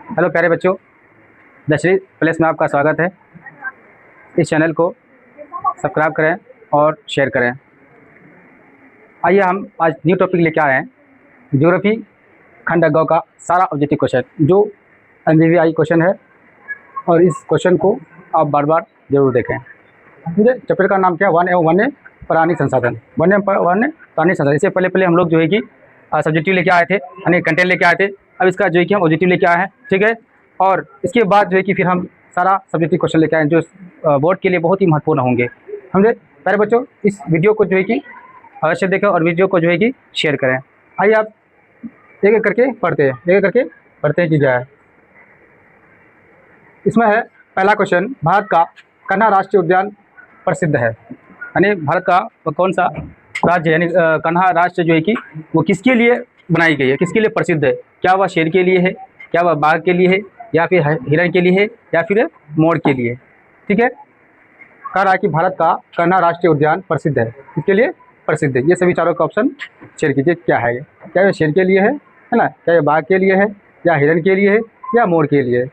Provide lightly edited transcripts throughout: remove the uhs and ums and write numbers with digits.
Hello प्यारे बच्चों, दशरी place में आपका स्वागत है। इस चैनल को सब्सक्राइब करें और शेयर करें। आइए हम आज न्यू टॉपिक लेके आए हैं, ज्योग्राफी खंड ग का सारा ऑब्जेक्टिव क्वेश्चन, जो MBBI क्वेश्चन है। और इस क्वेश्चन को आप बार बार जरूर देखें। मुझे चैप्टर का नाम क्या है? वन्य प्राणी संसाधन। वन्य प्राणी संसाधन। इससे पहले हम लोग जो है कि सब्जेक्टिव लेके आए थे, यानी कंटेंट लेके आए थे। अब इसका जो है कि हम ऑब्जेक्टिव लेके आए हैं, ठीक है। और इसके बाद जो है कि फिर हम सारा सब्जेक्टिव क्वेश्चन लेके आए हैं, जो बोर्ड के लिए बहुत ही महत्वपूर्ण होंगे। समझे प्यारे बच्चों? इस वीडियो को जो है कि अवश्य देखें और वीडियो को जो है कि शेयर करें। आइए आप एक एक करके पढ़ते हैं कि क्या है इसमें। है पहला क्वेश्चन, भारत का कन्हा राष्ट्रीय उद्यान प्रसिद्ध है। यानी भारत का कौन सा राज्य, यानी कन्हा राष्ट्र जो है कि वो किसके लिए बनाई गई है, किसके लिए प्रसिद्ध है? क्या वह शेर के लिए है, क्या वह बाघ के लिए है, या फिर हिरण के लिए है, या फिर मोर के लिए? ठीक है, कह रहा है कि भारत का कन्हा राष्ट्रीय उद्यान प्रसिद्ध है। किसके लिए प्रसिद्ध है? ये सभी चारों का ऑप्शन शेयर कीजिए। क्या है ये? क्या ये शेर के लिए है ना? क्या ये बाघ के लिए है, या हिरण के लिए है, या मोर के लिए?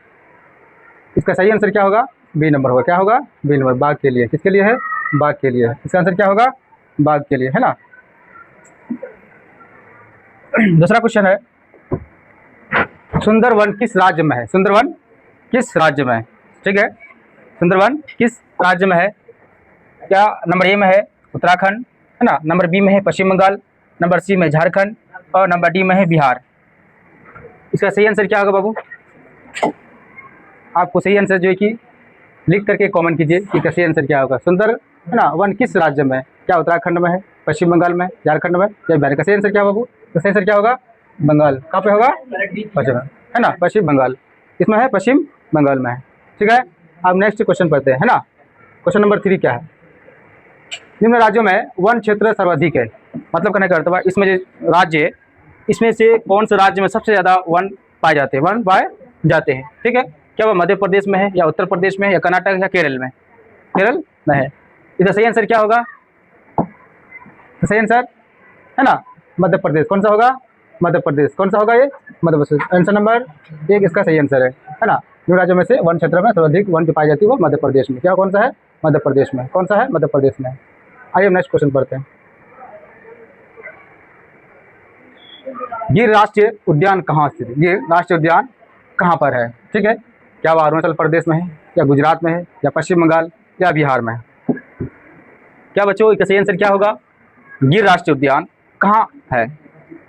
इसका सही आंसर क्या होगा? बी नंबर होगा। क्या होगा? बी नंबर, बाघ के लिए। किसके लिए है? बाघ के लिए। इसका आंसर क्या होगा? बाघ के लिए, है ना। दूसरा क्वेश्चन है, सुंदरवन किस राज्य में है? सुंदरवन किस राज्य में है? ठीक है, सुंदरवन किस राज्य में है? क्या नंबर ए में है उत्तराखंड, है ना, नंबर बी में है पश्चिम बंगाल, नंबर सी में झारखंड, और नंबर डी में है बिहार। इसका सही आंसर क्या होगा बाबू? आपको सही आंसर जो है कि लिख करके कमेंट कीजिए कि सही आंसर क्या होगा। सुंदर, है ना, वन किस राज्य में है? क्या उत्तराखंड में है, पश्चिम बंगाल में, झारखंड में, या बिहार? का सही आंसर क्या बाबू? तो सही आंसर क्या होगा? बंगाल। कहाँ पे होगा? पश्चिम, है ना, पश्चिम बंगाल। इसमें है पश्चिम बंगाल में है। ठीक है, अब नेक्स्ट क्वेश्चन पढ़ते हैं, है ना। क्वेश्चन नंबर 3 क्या है? निम्न राज्यों में वन क्षेत्र सर्वाधिक है। मतलब कहने का अर्थ है इसमें जो राज्य, इसमें से कौन से राज्य में सबसे ज़्यादा वन पाए जाते हैं, वन पाए जाते हैं? ठीक है, क्या वह मध्य प्रदेश में है, या उत्तर प्रदेश में है, या कर्नाटक, या केरल में? केरल में है। इसका सही आंसर क्या होगा? सही आंसर, है ना, मध्य प्रदेश। कौन सा होगा? मध्य प्रदेश। कौन सा होगा ये? मध्य प्रदेश। आंसर नंबर 1 इसका सही आंसर है ना। निम्न राज्यों में से वन क्षेत्र में सर्वाधिक वन जो पाई जाती है वो मध्य प्रदेश में। क्या कौन सा है? मध्य प्रदेश में। कौन सा है? मध्य प्रदेश में। आइए नेक्स्ट क्वेश्चन पढ़ते हैं। गिर राष्ट्रीय उद्यान कहाँ स्थित है? गिर राष्ट्रीय उद्यान कहाँ पर है? ठीक है, क्या वह अरुणाचल प्रदेश में है, या गुजरात में है, या पश्चिम बंगाल, या बिहार में है? क्या बच्चों इसका सही आंसर क्या होगा? गिर राष्ट्रीय उद्यान कहाँ है?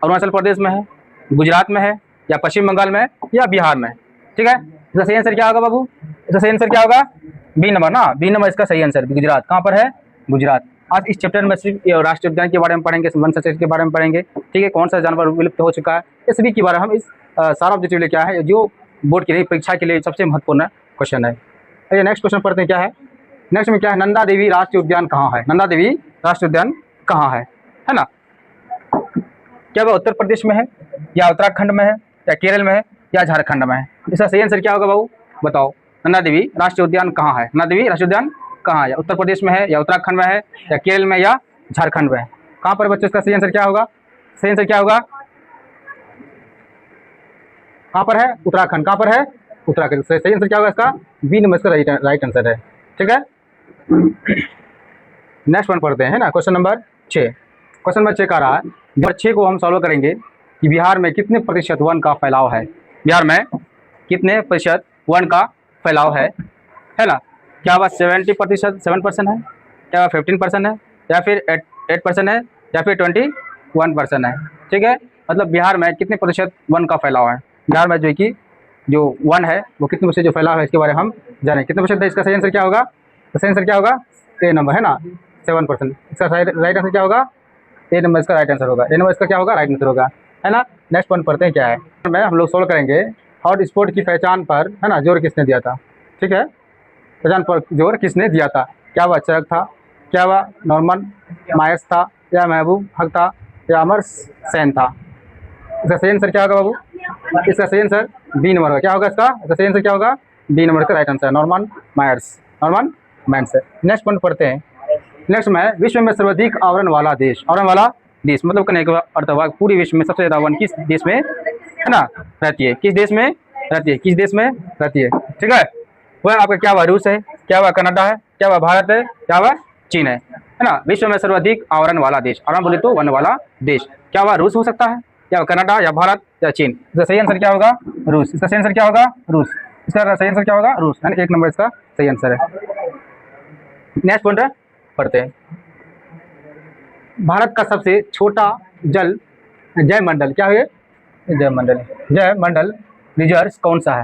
अरुणाचल प्रदेश में है, गुजरात में है, या पश्चिम बंगाल में है, या बिहार में? ठीक है, इसका सही आंसर क्या होगा बाबू? इसका सही आंसर क्या होगा? बी नंबर ना, बी नंबर इसका सही आंसर। गुजरात। कहाँ पर है? गुजरात। आज इस चैप्टर में सिर्फ राष्ट्रीय उद्यान के बारे में पढ़ेंगे, वन संरक्षण के बारे में पढ़ेंगे। ठीक है, कौन सा जानवर विलुप्त हो चुका है, इस सभी के बारे में हम इस सारा ऑब्जेक्टिव लेके आए हैं, जो बोर्ड के लिए, परीक्षा के लिए सबसे महत्वपूर्ण क्वेश्चन है। आइए नेक्स्ट क्वेश्चन पढ़ते हैं। क्या है नेक्स्ट में? क्या है? नंदा देवी राष्ट्रीय उद्यान कहाँ है? नंदा देवी राष्ट्रीय उद्यान कहाँ है ना। क्या वह उत्तर प्रदेश में है, या उत्तराखंड में है, या केरल में है, या झारखंड में है? इसका सही आंसर क्या होगा बाबू? बताओ, नंदा देवी राष्ट्रीय उद्यान कहाँ है? नंदा देवी राष्ट्रीय उद्यान कहाँ है? या उत्तर प्रदेश में है, या उत्तराखंड में है, या केरल में, या झारखंड में है? कहाँ पर बच्चों? इसका सही आंसर क्या होगा? सही आंसर क्या होगा? कहाँ पर है? उत्तराखंड। कहाँ पर है? उत्तराखंड। सही आंसर क्या होगा इसका? बी नंबर इसका राइट आंसर है। ठीक है, नेक्स्ट वन पढ़ते हैं, है ना। Question number 6। क्वेश्चन नंबर 6 का रहा है, नंबर 6 को हम सॉल्व करेंगे कि बिहार में कितने प्रतिशत वन का फैलाव है? बिहार में कितने प्रतिशत वन का फैलाव है ना। क्या वह 70% 7% है, क्या वह 15% है, या फिर 8% है, या फिर 21% है? ठीक है, मतलब बिहार में कितने प्रतिशत वन का फैलाव है? बिहार में जो है कि जो वन है वो कितने प्रतिशत जो फैलाव है, इसके बारे में हम जानें। कितने प्रतिशत है? इसका सही आंसर क्या होगा? तो सही आंसर क्या होगा? ए नंबर, है ना, 7%। इसका राइट आंसर क्या होगा? ए नंबर इसका राइट आंसर होगा। ए नंबर इसका क्या होगा? राइट आंसर होगा, है ना। नेक्स्ट वन पढ़ते हैं। क्या है में हम लोग सोल्व करेंगे, हॉट स्पॉट की पहचान पर, है ना, जोर किसने दिया था? ठीक है, पहचान पर जोर किसने दिया था? क्या वह चरक था, क्या वह नॉर्मन मायर्स था, या महबूब हक था, या अमर सेन था? इसका सही आंसर क्या होगा बाबू? इसका सही आंसर बी नंबर होगा। क्या होगा इसका? सही आंसर क्या होगा? बी नंबर का राइट आंसर है, नॉर्मन मायर्स। नॉर्मन मायर्स है। नेक्स्ट पॉइंट पढ़ते हैं। नेक्स्ट में विश्व में सर्वाधिक आवरण वाला देश। आवरण वाला देश मतलब कहने का अर्थ हुआ पूरे विश्व में सबसे ज़्यादा वन किस देश में, है ना, रहती है? किस देश में रहती है, किस देश में रहती है, ठीक है। वह आपका क्या हुआ, रूस है, क्या हुआ कनाडा है, क्या हुआ भारत है, क्या हुआ चीन है ना। विश्व में सर्वाधिक आवरण वाला देश, आवरण बोले तो वन वाला देश, क्या हुआ रूस हो सकता है, या कनाडा, या भारत, या चीन। इसका सही आंसर क्या होगा, रूस। इसका सही आंसर क्या होगा, रूस। इसका सही आंसर क्या होगा, रूस, यानी 1 नंबर इसका सही आंसर है। नेक्स्ट पॉइंट पढ़ते हैं। भारत का सबसे छोटा जल जयमंडल क्या है, जयमंडल रिजर्व कौन सा है,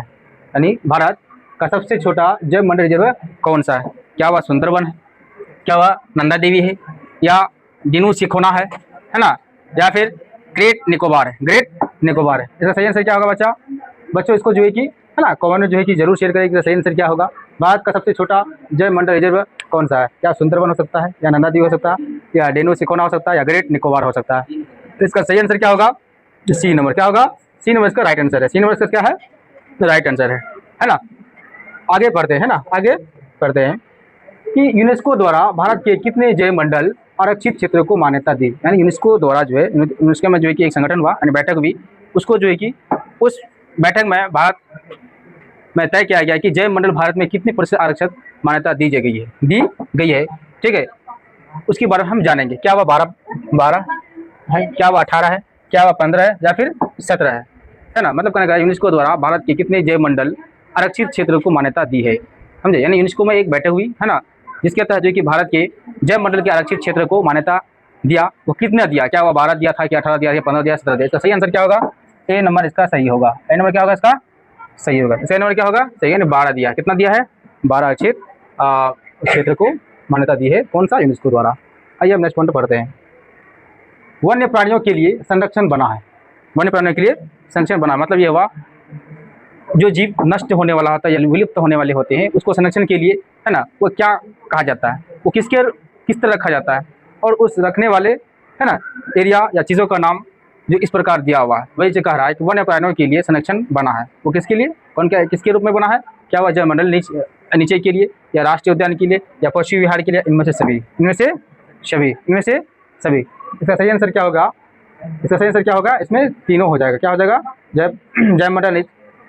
यानी भारत का सबसे छोटा जयमंडल रिजर्व कौन सा है। क्या वह सुंदरबन है, क्या वह नंदा देवी है, या दिनू सिखोना है ना, या फिर ग्रेट निकोबार है, ग्रेट निकोबार है। इसका सही आंसर क्या होगा बच्चों इसको जो है कि है ना कमेंट में जो है कि जरूर शेयर करें कि सही आंसर क्या होगा। भारत का सबसे छोटा जयमंडल रिजर्व कौन सा है, क्या सुंदरबन हो सकता है, या नंदा देवी हो सकता है, या डेनू सिखोना हो सकता है, या ग्रेट निकोबार हो सकता है। तो इसका सही आंसर क्या होगा, सी नंबर। क्या होगा, सी नंबर इसका राइट आंसर है। सी नंबर इसका क्या है, राइट आंसर है ना। आगे पढ़ते हैं ना, आगे पढ़ते हैं कि यूनेस्को द्वारा भारत के कितने जयमंडल आरक्षित क्षेत्रों को मान्यता दी। यानी यूनेस्को द्वारा जो है, यूनेस्को में जो है कि एक संगठन हुआ, यानी बैठक हुई, उसको जो है कि उस बैठक में भारत में तय किया गया कि जयमंडल भारत में कितने प्रतिशत आरक्षित मान्यता दी गई है, ठीक है। उसके बारे में हम जानेंगे, क्या वह 12 है, क्या वह 18 है, क्या वह 15 है, या फिर 17 है ना। मतलब कहने का यूनेस्को द्वारा भारत के कितने जयमंडल आरक्षित क्षेत्रों को मान्यता दी है, समझे। यानी यूनेस्को में एक बैठक हुई है ना, जिसके तहत जो कि भारत के जयमंडल के आरक्षित क्षेत्र को मान्यता दिया, वो कितना दिया, क्या वह 12 दिया था, क्या 18 दिया, या 15 दिया, 17 दिया। इसका सही आंसर क्या होगा, ए नंबर इसका सही होगा। ए नंबर क्या होगा इसका सही होगा। इसका नंबर क्या होगा, सही है, 12 दिया। कितना दिया है, 12 आरक्षित क्षेत्र को मान्यता दी है, कौन सा, यूनेस्को द्वारा। आइए अब नेक्स्ट पॉइंट पढ़ते हैं। वन्य प्राणियों के लिए संरक्षण बना है, वन्य प्राणियों के लिए संरक्षण बना, मतलब ये हुआ जो जीव नष्ट होने वाला होता है या विलुप्त होने वाले होते हैं, उसको संरक्षण के लिए है ना, वो क्या कहा जाता है, वो किस तरह रखा जाता है, और उस रखने वाले है ना एरिया या चीज़ों का नाम जो इस प्रकार दिया हुआ है, वही जो कह रहा है कि वन्य प्राणियों के लिए संरक्षण बना है। वो किसके लिए, कौन क्या किसके रूप में बना है, क्या वह जयमंडल नीचे के लिए, या राष्ट्रीय उद्यान के लिए, या पशु विहार के लिए, इनमें से सभी, इसका सही आंसर क्या होगा, इसका सही आंसर क्या होगा, इसमें तीनों हो जाएगा। क्या हो जाएगा, जयमंडल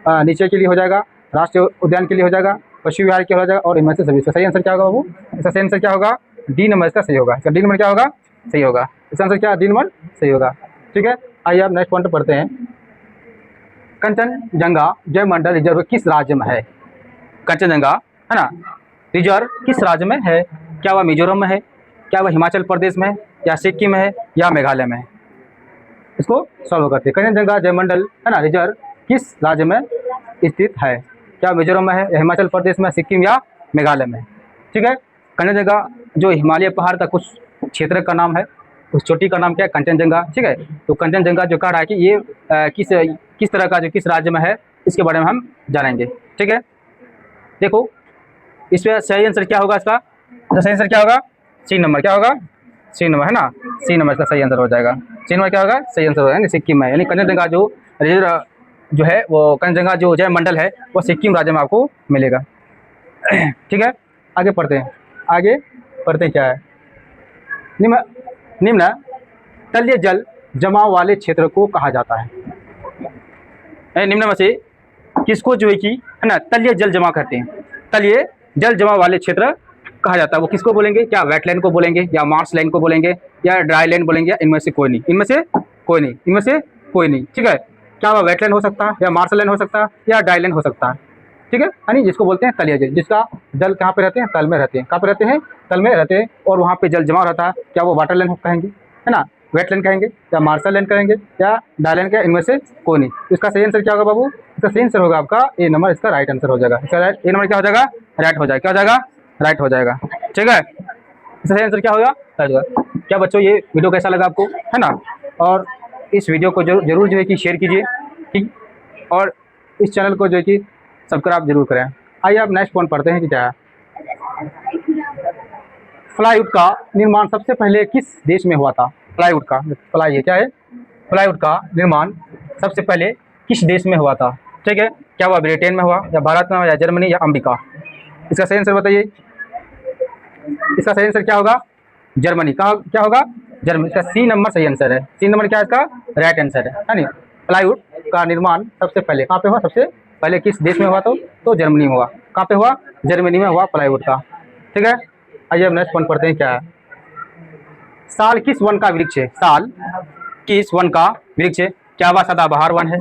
नीचे के लिए हो जाएगा, राष्ट्रीय उद्यान के लिए हो जाएगा, पशु विहार के हो जाएगा, और इनमें से सभी। इसका सही आंसर क्या होगा बाबू, इसका सही आंसर क्या होगा, डी नंबर इसका सही होगा। इसका डी नंबर क्या होगा, सही होगा। इसका आंसर क्या, डी नंबर सही होगा, ठीक है। आइए अब नेक्स्ट पॉइंट पढ़ते हैं। कंचनजंगा जयमंडल रिजर्व किस राज्य में है, कंचनजंगा है ना रिजर्व किस राज्य में है, क्या वह मिजोरम में है, क्या वह हिमाचल प्रदेश में है, या सिक्किम में है, या मेघालय में है। इसको सॉल्व करते हैं। कंचनजंगा जयमंडल है ना रिजर्व किस राज्य में स्थित है, क्या मिजोरम में है, या हिमाचल प्रदेश में, सिक्किम, या मेघालय में, ठीक है। कंचनजंगा जो हिमालय पहाड़ का कुछ क्षेत्र का नाम है, उस चोटी का नाम क्या है, कंचनजंगा, ठीक है। तो कंचनजंगा जो कह रहा है कि ये किस तरह का जो किस राज्य में है, इसके बारे में हम जानेंगे, ठीक है। देखो इसमें सही आंसर क्या होगा, इसका सही आंसर क्या होगा, सी नंबर। क्या होगा, सी नंबर है ना, सी नंबर इसका सही आंसर हो जाएगा। सी नंबर क्या होगा, सही आंसर हो जाएगा, सिक्किम में। यानी कंचनजंगा जो रिजर्व जो है, वो कंचनजंगा जो जयमंडल है, वो सिक्किम राज्य में आपको मिलेगा, ठीक है। आगे पढ़ते हैं, आगे पढ़ते क्या है। निम्न तलीय जल जमाव वाले क्षेत्र को कहा जाता है, निम्न में से किसको जो है कि है ना तलीय जल जमा करते हैं, तलीय जल जमा वाले क्षेत्र कहा जाता है। वो किसको बोलेंगे, क्या वेटलैंड को बोलेंगे, या मार्श लैंड को बोलेंगे, या ड्राई लैंड बोलेंगे, या इनमें से कोई नहीं, ठीक है। क्या वह वेटलैंड हो सकता है, या मार्श लैंड हो सकता है, या ड्राई लैंड हो सकता है, ठीक है। यानी जिसको बोलते हैं तलीय जल, जिसका जल कहाँ पे रहते हैं, तल में रहते हैं। कहाँ पे रहते हैं, तल में रहते हैं, और वहाँ पे जल जमा रहता है। क्या वो वाटर लैंड कहेंगे, है ना, वेटलैंड कहेंगे, या मार्शल लैंड कहेंगे, या ड्राई लैंड, इनमें से कोई नहीं। इसका सही आंसर क्या होगा बाबू, इसका सही आंसर होगा आपका ए नंबर, इसका राइट आंसर हो जाएगा। इसका ए नंबर क्या हो जाएगा, राइट हो जाएगा, क्या हो जाएगा, राइट हो जाएगा, ठीक है। इसका सही आंसर क्या होगा, राइट होगा। क्या बच्चों ये वीडियो कैसा लगा आपको, है ना, और इस वीडियो को जरूर जो है कि शेयर कीजिए, ठीक, और इस चैनल को जो है कि सब्सक्राइब जरूर करें। आइए अब नेक्स्ट पॉइंट पढ़ते हैं कि क्या है। प्लाईवुड का निर्माण सबसे पहले किस देश में हुआ था, प्लाईवुड का प्लाई है क्या है, प्लाईवुड का निर्माण सबसे पहले किस देश में हुआ था, ठीक है। क्या हुआ ब्रिटेन में हुआ, या भारत में हुआ, या जर्मनी, या अमेरिका। इसका सही आंसर बताइए, इसका सही आंसर क्या होगा, जर्मनी का, क्या होगा, जर्मनी। इसका सी नंबर सही आंसर है, सी नंबर क्या है इसका राइट आंसर है। यानी प्लाईवुड का निर्माण सबसे पहले कहाँ पे हुआ, सबसे पहले किस देश में हुआ तो जर्मनी में हुआ। कहाँ पे हुआ? जर्मनी में हुआ प्लाईवुड का। ठीक है, आइए अब नेक्स्ट पॉइंट पढ़ते हैं क्या है। साल किस वन का वृक्ष है? साल किस वन का वृक्ष है? क्या वह सदाबहार वन है?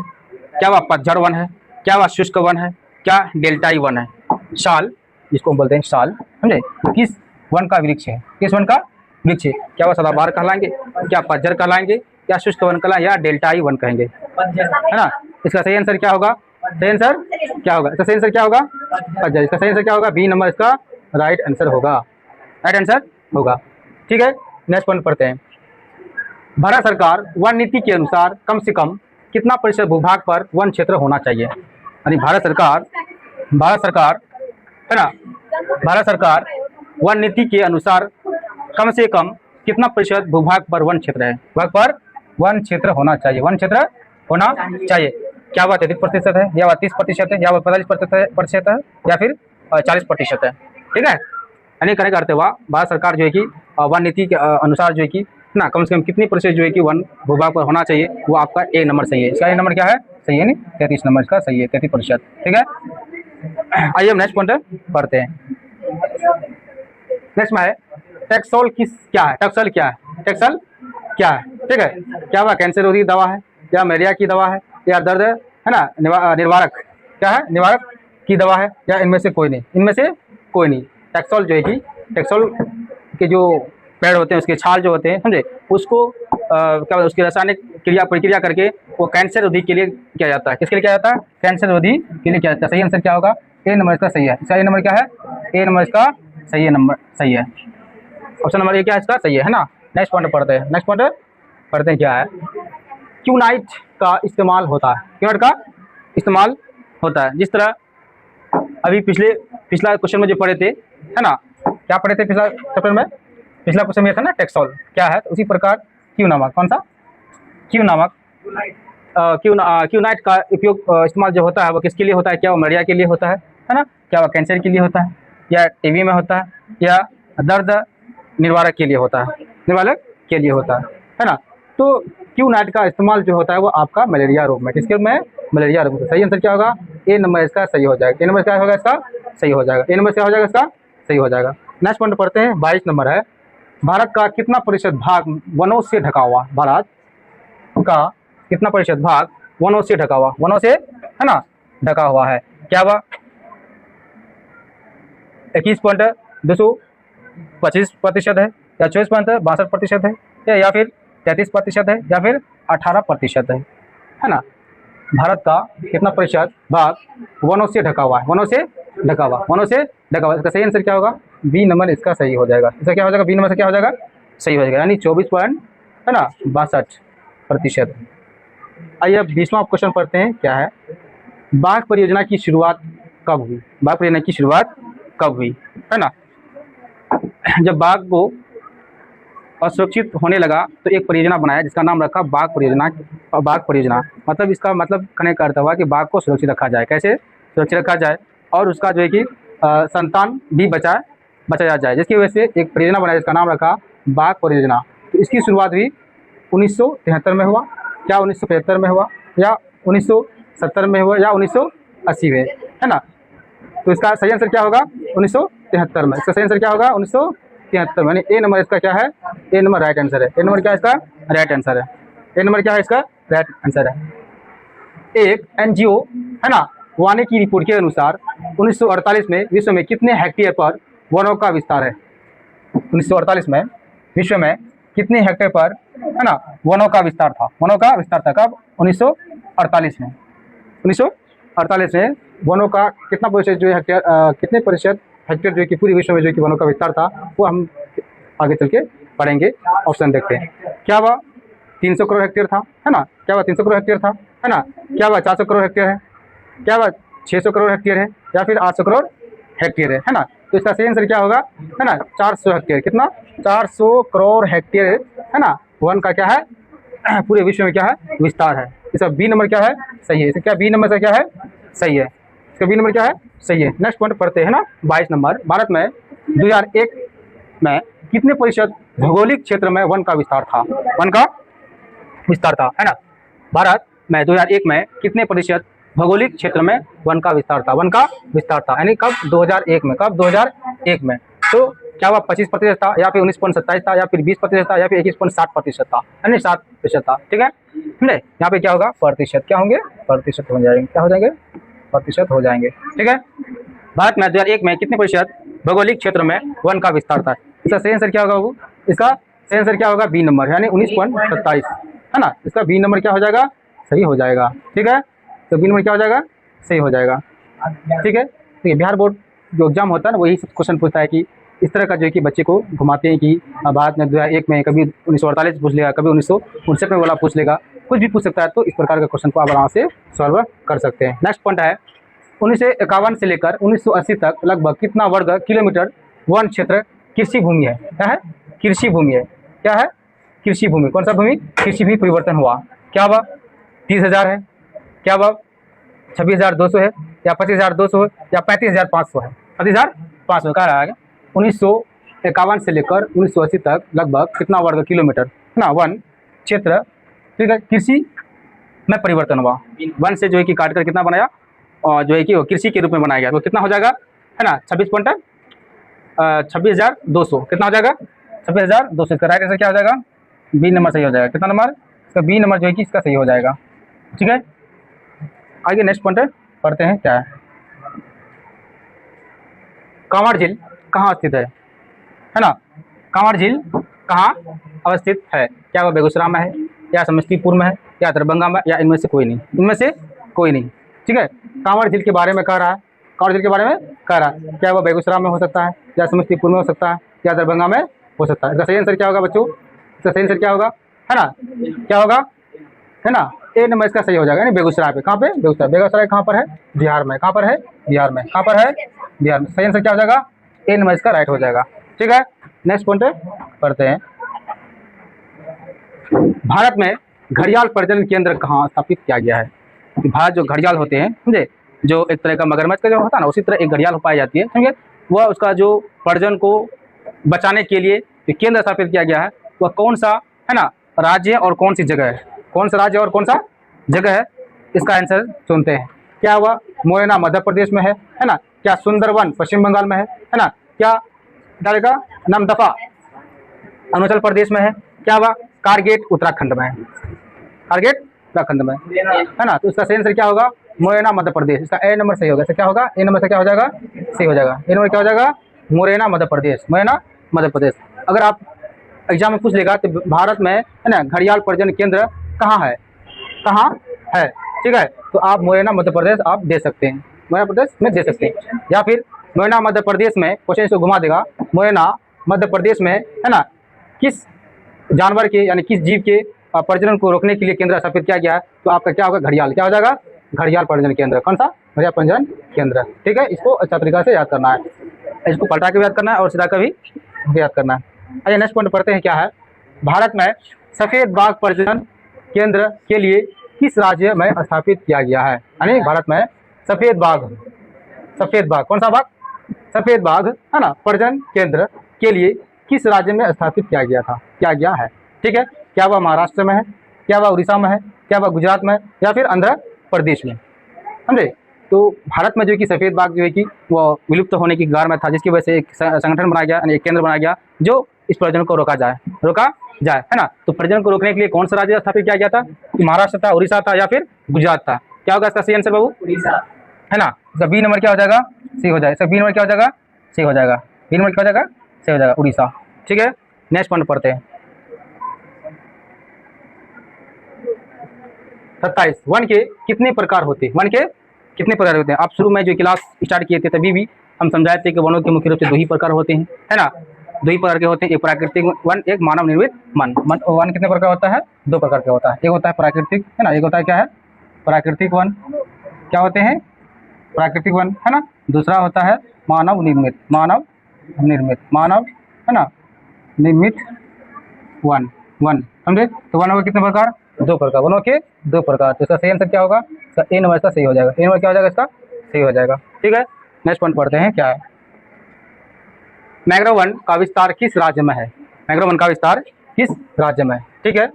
क्या वह पतझड़ वन है? क्या वह शुष्क वन है? क्या डेल्टाई वन है? साल, जिसको हम बोलते हैं साल, समझे, किस वन का वृक्ष है? किस वन का वृक्ष है? क्या वह सदाबहार कहलाएंगे? क्या पतझड़ कहलाएंगे? क्या शुष्क वन कहलाएंगे? या डेल्टाई वन कहेंगे, है ना? इसका सही आंसर क्या होगा? सही आंसर क्या होगा? इसका सही आंसर क्या होगा? पतझड़। इसका सही आंसर क्या होगा? बी नंबर इसका राइट आंसर होगा, राइट आंसर होगा। ठीक है, नेक्स्ट पॉइंट पढ़ते हैं। भारत सरकार वन नीति के अनुसार कम से कम कितना प्रतिशत भूभाग पर वन क्षेत्र होना चाहिए? यानी भारत सरकार है ना, भारत सरकार वन नीति के अनुसार कम से कम कितना प्रतिशत भूभाग पर वन क्षेत्र है? भूभाग पर वन क्षेत्र होना चाहिए, वन क्षेत्र होना चाहिए। क्या वह 33% है, या वह 30% है, या वह 45% है, या फिर 40% है? ठीक है, यानी कहने का अर्थ हुआ भारत सरकार जो है कि वन नीति के अनुसार जो है कि ना कम से कम कितनी प्रतिशत जो है कि वन भूभाग पर होना चाहिए, वो आपका ए नंबर सही है। इसका ए नंबर क्या है? सही है, नहीं 33 नंबर इसका सही है, 33%। ठीक है, आइए हम नेक्स्ट पॉइंट पढ़ते हैं। नेक्स्ट में है टैक्सोल क्या है? टैक्सोल क्या है? टैक्सोल क्या है? ठीक है, क्या वह कैंसर रोधी दवा है, या मलेरिया की दवा है, या दर्द है ना निवारक, क्या है? निवारक की दवा है, या इनमें से कोई नहीं? इनमें से कोई नहीं। टैक्सोल जो है कि टैक्सोल के जो पेड़ होते हैं, उसके छाल जो होते हैं, समझे, उसको क्या उसकी रासायनिक प्रक्रिया करके वो कैंसर रोधी के लिए किया जाता है। किसके लिए किया जाता है? कैंसर रोधी के लिए किया जाता है। सही आंसर क्या होगा? ए नंबर इसका सही है। इसका ए नंबर क्या है? ए नंबर इसका सही है, नंबर सही है। ऑप्शन नंबर ए क्या है इसका? सही है ना। नेक्स्ट पॉइंट पढ़ते हैं। नेक्स्ट पॉइंट पढ़ते हैं क्या है। क्यूनाइट का इस्तेमाल होता है, क्यूनाइट का इस्तेमाल होता है। जिस तरह अभी पिछला क्वेश्चन में जो पढ़े थे, है ना, क्या पढ़े थे पिछला चैप्टर में? पिछला क्वेश्चन में था ना टैक्सोल क्या है, तो उसी प्रकार क्यू नामक, कौन सा? क्यू नामक क्यूनाइट का उपयोग इस्तेमाल जो होता है वो किसके लिए होता है? क्या वो मलेरिया के लिए होता है ना? क्या वो कैंसर के लिए होता है, या टीबी में होता है, या दर्द निवारक के लिए होता है? निवारक के लिए होता है ना। तो क्यूनाइट का इस्तेमाल जो होता है वो आपका मलेरिया रोग में, किसके में? मलेरिया रोग में। सही आंसर क्या होगा? ए नंबर इसका सही हो जाएगा। ए नंबर क्या होगा इसका? सही हो जाएगा। ए नंबर क्या हो जाएगा इसका? सही हो जाएगा। नेक्स्ट पॉइंट पढ़ते हैं। 22 नंबर है। भारत का कितना प्रतिशत भाग वनों से ढका हुआ? भारत का कितना प्रतिशत भाग वनों से ढका हुआ? वनों से, है ना, ढका हुआ है। क्या वह 21.225% है, या 24.62% है, या फिर 33% है, या फिर 18% है ना? भारत का कितना प्रतिशत भाग वनों से ढका हुआ है? वनों से ढका हुआ, वनों से ढका हुआ। इसका सही आंसर क्या होगा? बी नंबर इसका सही हो जाएगा। इसका क्या हो जाएगा? बी नंबर से क्या हो जाएगा? सही हो जाएगा, यानी 24.62%। आइए अब 20वां क्वेश्चन पढ़ते हैं क्या है। बाघ परियोजना की शुरुआत कब हुई? बाघ परियोजना की शुरुआत कब हुई, है ना? जब बाघ को असुरक्षित होने लगा तो एक परियोजना बनाया जिसका नाम रखा बाघ परियोजना। बाघ परियोजना मतलब इसका मतलब कहने का अर्थ हुआ कि बाघ को सुरक्षित रखा जाए। कैसे सुरक्षित रखा जाए? और उसका जो है कि संतान भी बचाया जाए, जिसकी वजह से एक परियोजना बनाया जिसका नाम रखा बाघ परियोजना। तो इसकी शुरुआत हुई 1973 में हुआ, क्या 1975 में हुआ, या 1970 में हुआ, या 1980 में, है ना? तो इसका सही आंसर क्या होगा? 1973 में। इसका सही आंसर क्या होगा? 1973 में। ए नंबर इसका क्या है? ए नंबर राइट आंसर है। ए नंबर क्या है इसका? राइट आंसर है। ए नंबर क्या है इसका? राइट आंसर है। एक एनजीओ, है ना, वानी की रिपोर्ट के अनुसार 1948 में विश्व में कितने हेक्टेयर पर वनों का विस्तार है? 1948 में विश्व में कितने हेक्टेयर पर, है ना, वनों का विस्तार था? वनों का विस्तार था कब? 1948 में। 1948 में वनों का कितना प्रतिशत जो है हेक्टेयर, कितने प्रतिशत हेक्टेयर जो है कि पूरे विश्व में जो है कि वनों का विस्तार था, वो हम आगे चल के पढ़ेंगे। ऑप्शन देखते हैं। क्या वह 300 करोड़ हेक्टेयर था, है ना? क्या वह 300 करोड़ हेक्टेयर था, है ना? क्या वह 400 करोड़ हेक्टेयर है? क्या वह 600 करोड़ हेक्टेयर है, या फिर 800 करोड़ हेक्टेयर है ना? तो इसका सही आंसर क्या होगा, है ना? 400 हेक्टेयर। कितना? 400 करोड़ हेक्टेयर, है ना, वन का क्या है पूरे विश्व में क्या है? विस्तार है। इसका बी नंबर क्या है? सही है। इसका क्या बी नंबर से क्या है? सही है। इसका बी नंबर क्या है? सही है। नेक्स्ट पॉइंट पढ़ते हैं ना। 22 नंबर। भारत में 2001 में कितने प्रतिशत भौगोलिक क्षेत्र में वन का विस्तार था? वन का विस्तार था, है ना? भारत में 2001 में कितने प्रतिशत भौगोलिक क्षेत्र में वन का विस्तार था, वन का विस्तार था, यानी कब 2001 में, कब 2001 में। तो क्या वह 25% था या फिर 19.27 था या फिर 20% था या फिर 21.60% था, यानी 7% था। ठीक है, समझे। यहाँ पे क्या होगा, प्रतिशत क्या होंगे, प्रतिशत हो जाएंगे, क्या हो जाएंगे, प्रतिशत हो जाएंगे। ठीक है, भारत में 2001 में कितने प्रतिशत भौगोलिक क्षेत्र में वन का विस्तार था। इसका सही आंसर क्या होगा बाबू, इसका सही आंसर क्या होगा, बी नंबर, यानी 19.27 है ना। इसका बी नंबर क्या हो जाएगा, सही हो जाएगा। ठीक है, तो बी नंबर क्या हो जाएगा, सही हो जाएगा। ठीक है, तो ये बिहार बोर्ड जो एग्जाम होता है ना, वही क्वेश्चन पूछता है कि इस तरह का जो है कि बच्चे को घुमाते हैं कि भारत में 2001 में, कभी 1948 पूछ लेगा, कभी 1959 में वाला पूछ लेगा, कुछ भी पूछ सकता है। तो इस प्रकार का क्वेश्चन को आप आराम से सॉल्व कर सकते हैं। नेक्स्ट पॉइंट है, 1951 से लेकर 1980 तक लगभग कितना वर्ग किलोमीटर वन क्षेत्र कृषि भूमि है। क्या है, कृषि भूमि है। क्या है, कृषि भूमि। कौन सा भूमि, कृषि भी परिवर्तन हुआ। क्या वह 30,000 है, क्या वह 26,200 है, या 25,200 है, या 35,500 है। 35,500 कह रहा है। 1951 से लेकर 1980 तक लगभग कितना वर्ग किलोमीटर ना वन क्षेत्र, ठीक है, कृषि में परिवर्तन हुआ। वन से जो है कि काट कर कितना बनाया, और जो है कि वो कृषि के रूप में बनाया गया, तो कितना हो जाएगा, है ना, 26,200 कितना हो जाएगा, 26,200। इसका राइट आंसर क्या हो जाएगा, बी नंबर सही हो जाएगा। कितना नंबर, इसका बी नंबर जो है कि इसका सही हो जाएगा। ठीक है, आगे नेक्स्ट पॉइंट पढ़ते हैं क्या है। कांवड़ झील कहाँ स्थित है ना। कांवड़ झील कहाँ अवस्थित है, क्या वह बेगूसराय में है, या समस्तीपुर में है, या दरभंगा में, या इनमें से कोई नहीं, इनमें से कोई नहीं। ठीक है, कांवड़ झील के बारे में कह रहा है, कांवड़ झील के बारे में कह रहा है, क्या वह बेगूसराय में हो सकता है, या समस्तीपुर में हो सकता है, या दरभंगा में हो सकता है। इसका सही आंसर क्या होगा बच्चों, इसका सही आंसर क्या होगा, है ना, क्या होगा, है ना, ए नंबर इसका सही हो जाएगा। यानी बेगूसराय पे, कहाँ पे, बेगूसराय। बेगूसराय कहाँ पर है, बिहार में। कहाँ पर है, बिहार में। कहाँ पर है, बिहार में। सही आंसर क्या हो जाएगा, ए नंबर इसका राइट हो जाएगा। ठीक है, नेक्स्ट पॉइंट पढ़ते हैं। भारत में घड़ियाल प्रजनन केंद्र कहाँ स्थापित किया गया है। भारत जो घड़ियाल होते हैं, समझे, जो एक तरह का मगरमच्छ का जो होता है ना, उसी तरह एक घड़ियाल पाई जाती है, समझे। वह उसका जो प्रजनन को बचाने के लिए जो केंद्र स्थापित किया गया है, वह कौन सा है ना राज्य और कौन सी जगह है, कौन सा राज्य और कौन सा जगह है, इसका आंसर सुनते हैं। क्या वह मोरेना मध्य प्रदेश में है ना, क्या सुंदरवन पश्चिम बंगाल में है ना, क्या डालेगा नामदफा अरुणाचल प्रदेश में है, क्या वह कारगेट उत्तराखंड में है, कारगेट उत्तराखंड में है ना। तो इसका सही आंसर क्या होगा, मोरेना मध्य प्रदेश। इसका ए नंबर सही होगा। इसका क्या होगा, ए नंबर से क्या हो जाएगा, सही हो जाएगा। ए नंबर क्या हो जाएगा, मोरेना मध्य प्रदेश, मोरेना मध्य प्रदेश। अगर आप एग्जाम में पूछ लेगा तो भारत में है ना घड़ियाल प्रजनन केंद्र कहाँ है, कहाँ है, ठीक है, तो आप मोरेना मध्य प्रदेश आप दे सकते हैं, मोरेना प्रदेश में दे सकते हैं। या फिर मोरेना मध्य प्रदेश में क्वेश्चन इसको घुमा देगा, मोरेना मध्य प्रदेश में है ना किस जानवर के यानी किस जीव के प्रजनन को रोकने के लिए केंद्र स्थापित किया गया है, तो आपका क्या होगा, घड़ियाल। क्या हो जाएगा, घड़ियाल प्रजनन केंद्र। कौन सा, घड़ियाल प्रजनन केंद्र। ठीक है, इसको अच्छा तरीका से याद करना है, इसको पलटा के भी याद करना है और सीधा का भी याद करना है। आइए नेक्स्ट पॉइंट पढ़ते हैं क्या है। भारत में सफेद बाघ प्रजनन केंद्र के लिए किस राज्य में स्थापित किया गया है, यानी भारत में सफेद बाघ, सफेद बाघ, कौन सा बाघ, सफेद बाघ है ना प्रजनन केंद्र के लिए किस राज्य में स्थापित किया गया था, किया गया है। ठीक है, क्या वह महाराष्ट्र में है, क्या वह उड़ीसा में है, क्या वह गुजरात में है, या फिर आंध्र प्रदेश में, समझे। तो भारत में जो कि सफेद बाघ जो है कि वो विलुप्त होने की कगार में था, जिसकी वजह से एक संगठन बनाया गया, यानी एक केंद्र बनाया गया जो इस प्रजनन को रोका जाए, है ना। तो प्रजनन को रोकने के लिए कौन सा राज्य स्थापित किया गया था, महाराष्ट्र था, उड़ीसा था, या फिर गुजरात था। क्या होगा इसका सही आंसर बाबू, उड़ीसा, है ना। इसका बी नंबर क्या हो जाएगा, सही हो जाएगा। इसका बी नंबर क्या हो जाएगा, सही हो जाएगा। बी नंबर क्या हो जाएगा, सही हो जाएगा, उड़ीसा। ठीक है, नेक्स्ट पॉइंट पढ़ते हैं। 27 वन के कितने प्रकार होते हैं, वन के कितने प्रकार होते हैं। आप शुरू में जो क्लास स्टार्ट किए थे तभी भी हम समझाए थे कि वनों के मुख्य रूप से दो ही प्रकार होते हैं, है ना, दो ही प्रकार के होते हैं, एक प्राकृतिक वन, एक मानव निर्मित वन। वन कितने प्रकार होता है, दो प्रकार का होता है। एक होता है प्राकृतिक, है ना, एक होता है क्या है, प्राकृतिक वन, क्या होते हैं, प्राकृतिक वन, है ना। दूसरा होता है मानव निर्मित, मानव निर्मित, मानव, है ना, निर्मित वन, वन, समझे। तो वन के कितने प्रकार, दो प्रकार, वनों के दो प्रकार। तो इसका सही आंसर क्या होगा, इसका ए नंबर इसका सही हो जाएगा। ए नंबर क्या हो जाएगा, इसका सही हो जाएगा। ठीक है, नेक्स्ट पॉइंट पढ़ते हैं क्या है। मैंग्रोव वन का विस्तार किस राज्य में है, मैंग्रोव वन का विस्तार किस राज्य में है। ठीक है,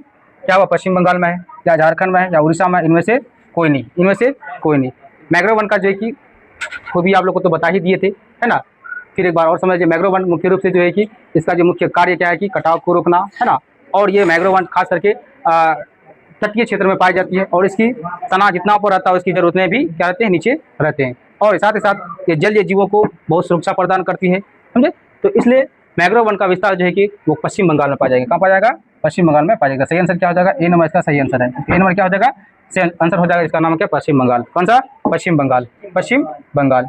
क्या वह पश्चिम बंगाल में है, या झारखंड में है, या उड़ीसा में, इनमें से कोई नहीं, इनमें से कोई नहीं। मैग्रो वन का जो है कि वो भी आप लोग को तो बता ही दिए थे, है ना। फिर एक बार और समझिए, मैग्रो वन मुख्य रूप से जो है कि इसका जो मुख्य कार्य क्या है कि कटाव को रोकना, है ना। और ये मैग्रो वन खास करके तटीय क्षेत्र में पाई जाती है और इसकी तना जितना ऊपर रहता है उसकी जड़ उतने भी क्या रहते हैं, नीचे रहते हैं। और साथ ही साथ ये जलीय जीवों को बहुत सुरक्षा प्रदान करती है, समझे। तो इसलिए मैग्रो वन का विस्तार जो है कि वो पश्चिम बंगाल में पाया जाएगा। कहाँ पाया जाएगा? पश्चिम बंगाल में पाया जाएगा। सही आंसर क्या हो जाएगा? ए नंबर इसका सही आंसर है। ए नंबर क्या हो जाएगा? सही आंसर हो जाएगा। इसका नाम क्या? पश्चिम बंगाल। कौन सा? पश्चिम बंगाल। पश्चिम बंगाल।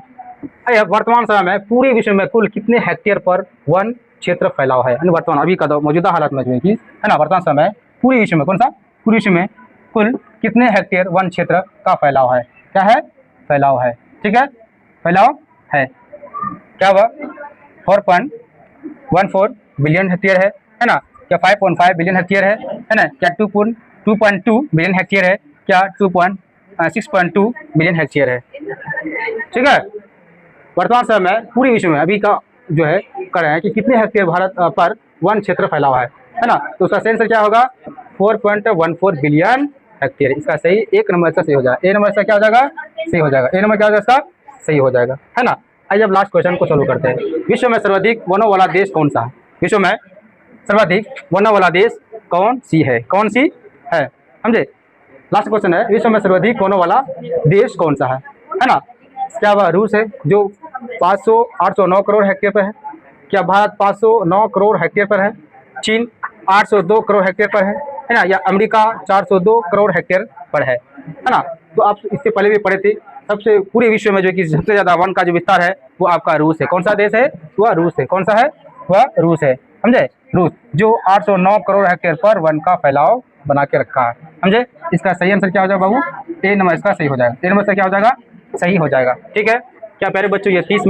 वर्तमान समय में पूरे विश्व में कुल कितने हेक्टेयर पर वन क्षेत्र फैलाव है? यानी वर्तमान अभी का मौजूदा हालात में जो है कि, है ना, वर्तमान समय पूरे विश्व में कौन सा? पूरे विश्व में कुल कितने हेक्टेयर वन क्षेत्र का फैलाव है? क्या है? फैलाव है। ठीक है, फैलाव है। क्या हुआ? 4.14 बिलियन हेक्टेयर है ना? क्या 5.5 बिलियन हेक्टेयर है ना? क्या 2.2 बिलियन हेक्टेयर है? क्या 6.2 बिलियन हेक्टेयर है? ठीक है। वर्तमान समय में पूरे विश्व में अभी का जो है कर रहे हैं कि कितने हेक्टेयर भारत पर वन क्षेत्र फैला हुआ है ना। तो उसका सही आंसर क्या होगा? 4.14 बिलियन हेक्टेयर। इसका सही एक नंबर इसका सही हो जाएगा। ए नंबर इसका क्या हो जाएगा? सही हो जाएगा। ए नंबर क्या हो जाएगा? इसका सही हो जाएगा, है ना। आइए अब लास्ट क्वेश्चन को सोल्व करते हैं। विश्व में सर्वाधिक वनों वाला देश कौन सा है? विश्व में सर्वाधिक वनों वाला देश कौन सी है? कौन सी है, समझे। लास्ट क्वेश्चन है, विश्व में सर्वाधिक वनों वाला देश कौन सा है ना। क्या वह रूस है जो 809 करोड़ हेक्टेयर पर है? क्या भारत 509 करोड़ हेक्टेयर पर है? चीन 802 करोड़ हेक्टेयर पर है ना। या अमेरिका 402 करोड़ हेक्टेयर पर है ना। तो आप इससे पहले भी पढ़े थे, सबसे पूरे विश्व में जो कि सबसे ज़्यादा वन का जो विस्तार है वो आपका रूस है। कौन सा देश है? वह रूस है। कौन सा है? वह रूस है, समझे। रूस जो 809 करोड़ हेक्टेयर पर वन का फैलाव बना के रखा है, समझे। इसका सही आंसर क्या हो जाएगा बाबू? ए नंबर इसका सही हो जाएगा। ए नंबर से क्या हो जाएगा? सही हो जाएगा। ठीक है। क्या प्यारे बच्चों, ये 30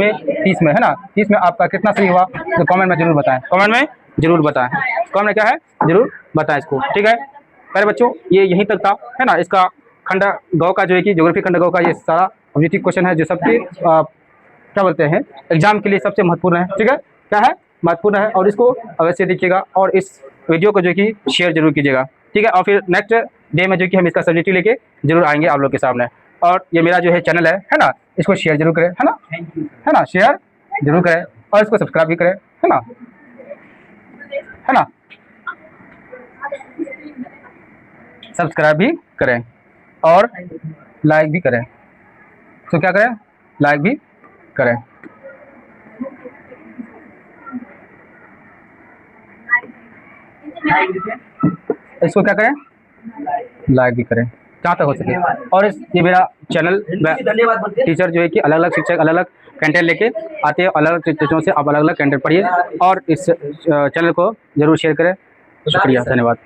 में है ना, 30 में आपका कितना सही हुआ तो कमेंट में जरूर बताएं। कमेंट में जरूर बताएं। कमेंट में क्या है जरूर बताएं इसको। ठीक है प्यारे बच्चों, ये यहीं तक था, है ना। इसका खंड गौ का जो है कि ज्योग्राफी खंड गौ का ये सारा ऑब्जेक्टिव क्वेश्चन है जो सबके क्या बोलते हैं एग्जाम के लिए सबसे महत्वपूर्ण है। ठीक है, क्या है? महत्वपूर्ण है। और इसको अवश्य देखिएगा और इस वीडियो को जो कि शेयर जरूर कीजिएगा। ठीक है, और फिर नेक्स्ट डे में जो कि हम इसका सब्जेक्टिव लेके जरूर आएंगे आप लोग के सामने। और ये मेरा जो है चैनल है ना, इसको शेयर जरूर करें, है ना, है ना, शेयर जरूर करें और इसको सब्सक्राइब भी करें, है ना, है ना, सब्सक्राइब भी करें और लाइक भी करें। तो क्या करें? लाइक भी करें। इसको क्या करें? लाइक भी करें जहाँ तक हो सके। और ये मेरा चैनल टीचर जो है कि अलग अलग शिक्षक अलग अलग कंटेंट लेके आते हैं, अलग अलग टीचरों से आप अलग अलग कंटेंट पढ़िए और इस चैनल को जरूर शेयर करें। शुक्रिया, धन्यवाद।